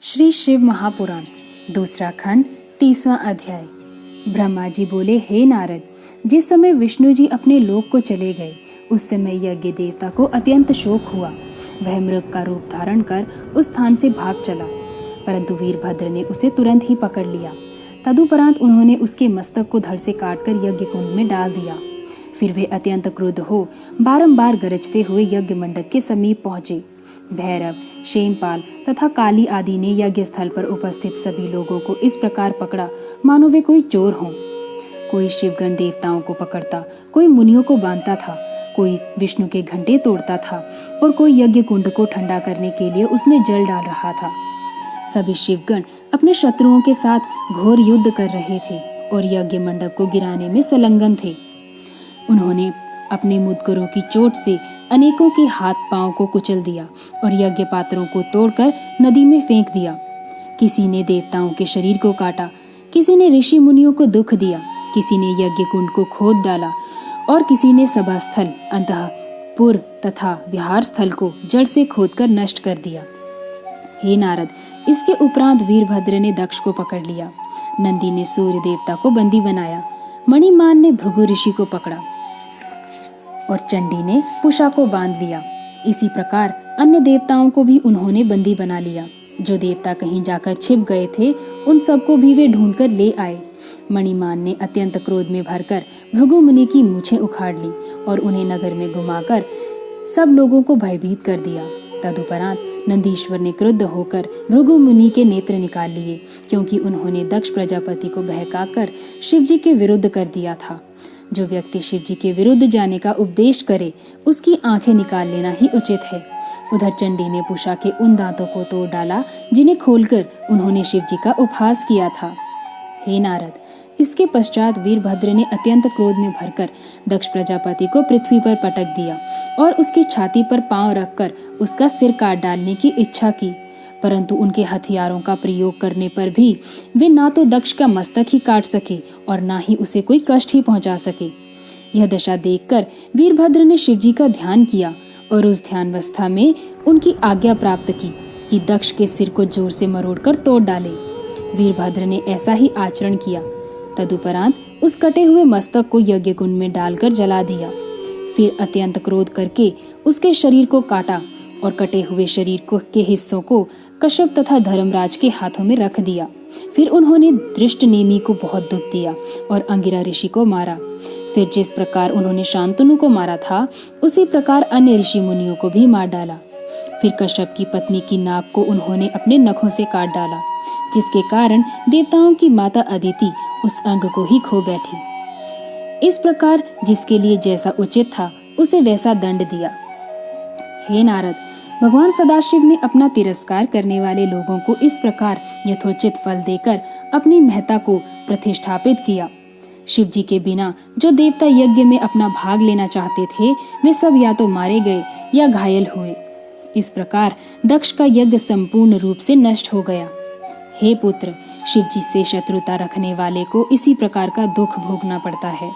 श्री शिव महापुराण दूसरा खंड 30वां अध्याय। ब्रह्मा जी बोले, हे नारद, जिस समय विष्णु जी अपने लोक को चले गए उस समय यज्ञ देवता को अत्यंत शोक हुआ। वह मृग का रूप धारण कर उस स्थान से भाग चला, परंतु वीरभद्र ने उसे तुरंत ही पकड़ लिया। तदुपरांत उन्होंने उसके मस्तक को धड़ से काटकर यज्ञ कुंड में डाल दिया। फिर वे अत्यंत क्रुद्ध हो बारंबार गरजते हुए यज्ञ मंडप के समीप पहुंचे। भैरव, शेमपाल तथा काली आदि ने यज्ञ स्थल पर उपस्थित सभी लोगों को इस प्रकार पकड़ा मानो वे कोई चोर हों। कोई शिवगण देवताओं को पकड़ता, कोई मुनियों को बांधता था, कोई विष्णु के घंटे तोड़ता था और कोई यज्ञ कुंड को ठंडा करने के लिए उसमें जल डाल रहा था। सभी शिवगण अपने शत्रुओं के साथ घोर युद्ध कर रहे थे और यज्ञ मंडप को गिराने में संलग्न थे। उन्होंने अपने मुदगरों की चोट से अनेकों के हाथ पांव को कुचल दिया और यज्ञ पात्रों को तोड़कर नदी में फेंक दिया। किसी ने देवताओं के शरीर को काटा, किसी ने ऋषि मुनियों को दुख दिया, किसी ने यज्ञ कुंड को खोद डाला और किसी ने सभा स्थल, अंतःपुर तथा विहार स्थल को जड़ से खोदकर नष्ट कर दिया। हे नारद, इसके उपरांत वीरभद्र ने दक्ष को पकड़ लिया, नंदी ने सूर्य देवता को बंदी बनाया, मणिमान ने भृगु ऋषि को पकड़ा और चंडी ने पुषा को बांध लिया। इसी प्रकार अन्य देवताओं को भी उन्होंने बंदी बना लिया। जो देवता कहीं जाकर छिप गए थे उन सबको भी वे ढूंढकर ले आए। मणिमान ने अत्यंत क्रोध में भरकर भृगु मुनि की मूछें उखाड़ ली और उन्हें नगर में घुमाकर सब लोगों को भयभीत कर दिया। तदुपरांत नंदीश्वर ने क्रुद्ध होकर भृगु मुनि के नेत्र निकाल लिए, क्योंकि उन्होंने दक्ष प्रजापति को बहकाकर शिवजी के विरुद्ध कर दिया था। जो व्यक्ति शिवजी के विरुद्ध जाने का उपदेश करे उसकी आंखें निकाल लेना ही उचित है। उधर चंडी ने पुषा के उन दांतों को तोड़ डाला जिन्हें खोलकर उन्होंने शिवजी का उपहास किया था। हे नारद, इसके पश्चात वीरभद्र ने अत्यंत क्रोध में भरकर दक्ष प्रजापति को पृथ्वी पर पटक दिया और उसकी छाती पर पांव रखकर उसका सिर काट डालने की इच्छा की, परंतु उनके हथियारों का प्रयोग करने पर भी वे ना तो दक्ष का मस्तक ही काट सके और ना ही उसे कोई कष्ट ही पहुंचा सके। यह दशा देखकर वीरभद्र ने शिवजी का ध्यान किया और उस ध्यानावस्था में उनकी आज्ञा प्राप्त की कि दक्ष के सिर को जोर से मरोड़कर तोड़ डाले। वीरभद्र ने ऐसा ही आचरण किया। तदुपरांत उस कटे हुए मस्तक को यज्ञ कुंड में डालकर जला दिया। फिर अत्यंत क्रोध करके उसके शरीर को काटा और कटे हुए शरीर के हिस्सों को कश्यप तथा धर्मराज के हाथों में रख दिया। फिर उन्होंने दृष्टनेमि को बहुत दुख दिया और अंगिरा ऋषि को मारा। फिर जिस प्रकार उन्होंने शांतनु को मारा था उसी प्रकार अन्य ऋषि मुनियों को भी मार डाला। फिर कश्यप की पत्नी की नाक को उन्होंने अपने नखों से काट डाला, जिसके कारण देवताओं की माता अदिति उस अंग को ही खो बैठी। इस प्रकार जिसके लिए जैसा उचित था उसे वैसा दंड दिया। हे नारद, भगवान सदाशिव ने अपना तिरस्कार करने वाले लोगों को इस प्रकार यथोचित फल देकर अपनी महत्ता को प्रतिष्ठापित किया। शिवजी के बिना जो देवता यज्ञ में अपना भाग लेना चाहते थे वे सब या तो मारे गए या घायल हुए। इस प्रकार दक्ष का यज्ञ संपूर्ण रूप से नष्ट हो गया। हे पुत्र, शिवजी से शत्रुता रखने वाले को इसी प्रकार का दुख भोगना पड़ता है।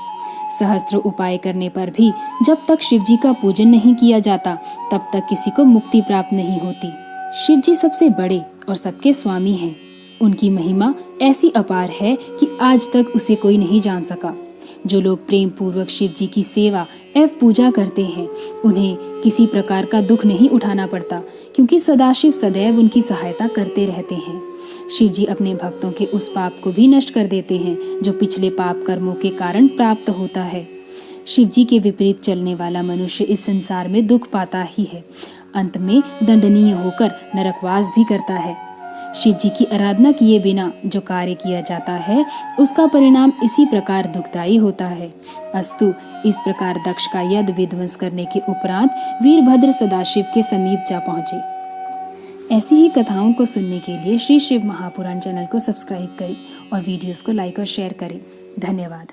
सहस्त्र उपाय करने पर भी जब तक शिवजी का पूजन नहीं किया जाता तब तक किसी को मुक्ति प्राप्त नहीं होती। शिवजी सबसे बड़े और सबके स्वामी हैं। उनकी महिमा ऐसी अपार है कि आज तक उसे कोई नहीं जान सका। जो लोग प्रेम पूर्वक शिवजी की सेवा एवं पूजा करते हैं उन्हें किसी प्रकार का दुख नहीं उठाना पड़ता, क्योंकि सदाशिव सदैव उनकी सहायता करते रहते हैं। शिवजी अपने भक्तों के उस पाप को भी नष्ट कर देते हैं जो पिछले पाप कर्मों के कारण प्राप्त होता है। शिवजी के विपरीत चलने वाला मनुष्य इस संसार में दुख पाता ही है, अंत में दंडनीय होकर नरकवास भी करता है। शिवजी की आराधना किए बिना जो कार्य किया जाता है उसका परिणाम इसी प्रकार दुखदायी होता है। अस्तु, इस प्रकार दक्ष का यज्ञ विध्वंस करने के उपरांत वीरभद्र सदाशिव के समीप जा पहुंचे। ऐसी ही कथाओं को सुनने के लिए श्री शिव महापुराण चैनल को सब्सक्राइब करें और वीडियोस को लाइक और शेयर करें। धन्यवाद।